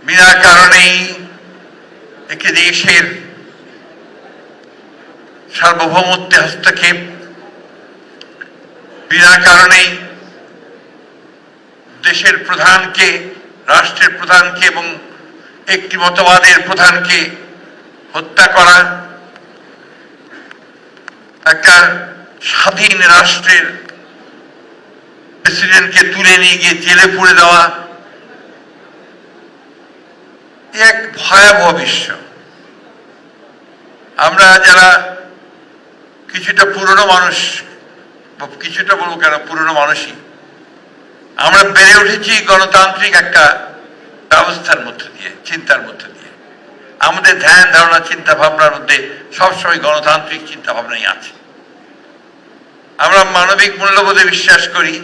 বিনা কারণেই একটি দেশের সার্বভৌমত্বে হস্তক্ষেপ, বিনা কারণেই দেশের প্রধানকে, রাষ্ট্রের প্রধানকে এবং একটি মতবাদের প্রধানকে হত্যা করা, একটা স্বাধীন রাষ্ট্রের প্রেসিডেন্টকে তুলে নিয়ে গিয়ে জেলে পুরে দেওয়া, এক ভয়াবহ বিশ্ব। আমরা যারা কিছুটা পুরনো মানুষ, কিছুটা বলবো কেন, পুরনো মানুষই, আমরা বেড়ে উঠেছি গণতান্ত্রিক একটা ব্যবস্থার মধ্যে দিয়ে, চিন্তার মধ্যে দিয়ে। আমাদের ধ্যান ধারণা চিন্তা ভাবনার মধ্যে সবসময় গণতান্ত্রিক চিন্তা ভাবনাই আছে। আমরা মানবিক মূল্যবোধে বিশ্বাস করি,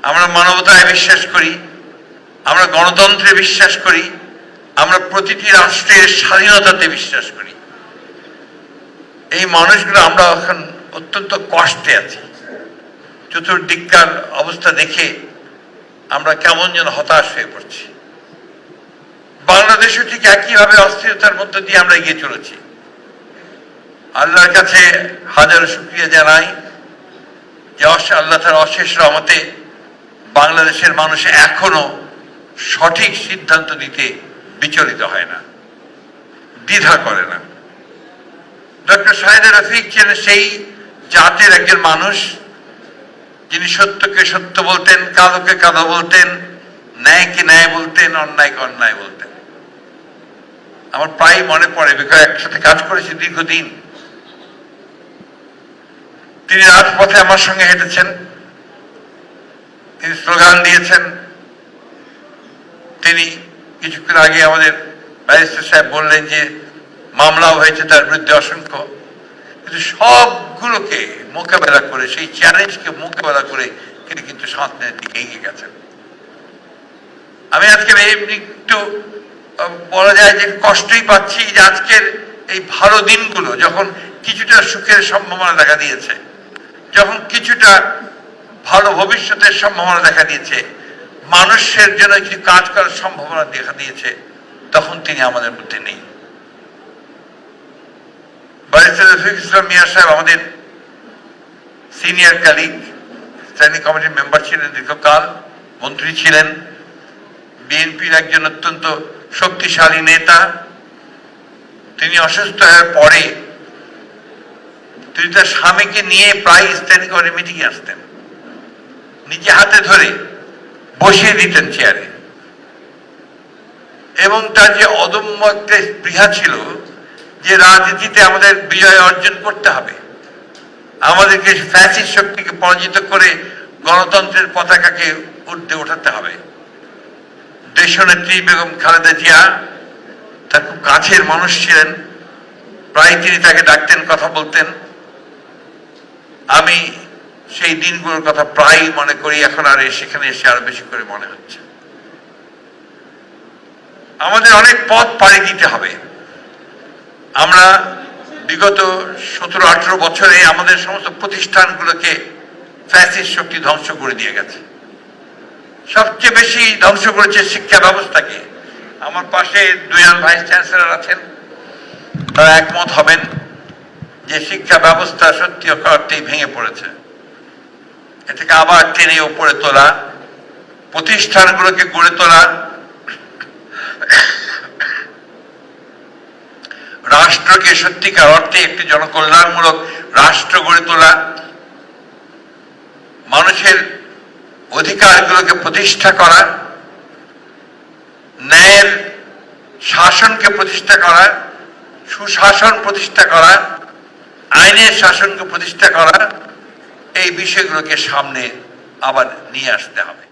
আমরা মানবতায় বিশ্বাস করি, আমরা গণতন্ত্রে বিশ্বাস করি, আমরা প্রতিটি রাষ্ট্রের স্বাধীনতাতে বিশ্বাস করি। এই মানুষগুলো আমরা এখন অত্যন্ত কষ্টে আছি। চতুর্দিককার অবস্থা দেখে আমরা কেমন যেন হতাশ হয়ে পড়ছি। বাংলাদেশও ঠিক একইভাবে অস্থিরতার মধ্যে দিয়ে আমরা এগিয়ে চলেছি। আল্লাহর কাছে হাজারো শুকরিয়া জানাই যে আল্লাহ তার অশেষ রহমতে বাংলাদেশের মানুষ এখনো সঠিক সিদ্ধান্ত নিতে বিচলিত হয় না, দ্বিধা করে না। ডক্টর শাহিদ রফিক ছিলেন সেই জাতের একজন মানুষ যিনি সত্যকে সত্য বলতেন, কালোকে কালো বলতেন, ন্যায়কে ন্যায় বলতেন, অন্যায়কে অন্যায় বলতেন। আমার প্রায় মনে পড়ে, বিকজ একসাথে কাজ করেছি দীর্ঘদিন। তিনি রাজপথে আমার সঙ্গে হেঁটেছেন, তিনি স্লোগান দিয়েছেন। তিনি কিছুক্ষণ আগে আমাদের ব্যারিস্টার সাহেব বললেন যে মামলাও হয়েছে তার বিরুদ্ধে অসংখ্য, কিন্তু সবগুলোকে মোকাবেলা করে, সেই চ্যালেঞ্জকে মোকাবেলা করে তিনি কিন্তু সন্তানের দিকে এগিয়ে গেছেন। আমি আজকে একটু বলা যায় যে কষ্টই পাচ্ছি যে আজকের এই ভালো দিনগুলো যখন কিছুটা সুখের সম্ভাবনা দেখা দিয়েছে, যখন কিছুটা ভালো ভবিষ্যতের সম্ভাবনা দেখা দিয়েছে, মানুষের জন্য কিছু কাজ করার সম্ভাবনা দেখা দিয়েছে, তখন তিনি আমাদের মধ্যে নেই। ব্যারিস্টার রফিক ইসলাম মিয়া সাহেব আমাদের সিনিয়র কালিগ, স্ট্যান্ডিং কমিটির মেম্বার ছিলেন দীর্ঘকাল, মন্ত্রী ছিলেন, বিএনপির একজন অত্যন্ত শক্তিশালী নেতা। তিনি অসুস্থ হওয়ার পরে তিনি তার স্বামীকে নিয়ে প্রায় স্ট্যান্ডিং কমিটি মিটিংয়ে আসতেন, নিজে হাতে ধরে বসিয়ে দিতেন চেয়ারে, এবং তার যে অদম্য একটা স্পৃহা ছিল যে রাজনীতিতে আমাদের বিজয় অর্জন করতে হবে, আমাদেরকে ফ্যাসিস্ট শক্তিকে পরাজিত করে গণতন্ত্রের পতাকাকে উর্ধে ওঠাতে হবে। দেশনেত্রী বেগম খালেদা জিয়া তার খুব কাছের মানুষ ছিলেন, প্রায় তিনি তাকে ডাকতেন, কথা বলতেন। আমি সেই দিনগুলোর কথা প্রায় মনে করি, এখন আর সেখানে এসে আরো বেশি করে মনে হচ্ছে। আমাদের অনেক পথ পাড়ি দিতে হবে। আমরা বিগত 17-18 বছরে আমাদের সমস্ত প্রতিষ্ঠানগুলোকে ফ্যাসিস্ট শক্তি ধ্বংস করে দিয়ে গেছে। সবচেয়ে বেশি ধ্বংস করেছে শিক্ষা ব্যবস্থাকে। আমার পাশে দুজন ভাইস চ্যান্সেলর আছেন, তারা একমত হবেন যে শিক্ষা ব্যবস্থা সত্যি অর্থেই ভেঙে পড়েছে। এটাকে আবার টেনে উপরে তোলা, প্রতিষ্ঠানগুলোকে গড়ে তোলা, রাষ্ট্রকে সত্যিকার অর্থে একটি জনকল্যাণমূলক রাষ্ট্র গড়ে তোলা, মানুষের অধিকারগুলোকে প্রতিষ্ঠা করা, ন্যায়ের শাসনকে প্রতিষ্ঠা করা, সুশাসন প্রতিষ্ঠা করা, আইনের শাসনকে প্রতিষ্ঠা করা, এই বিষয়গুলোকে সামনে আবার নিয়ে আসতে হবে।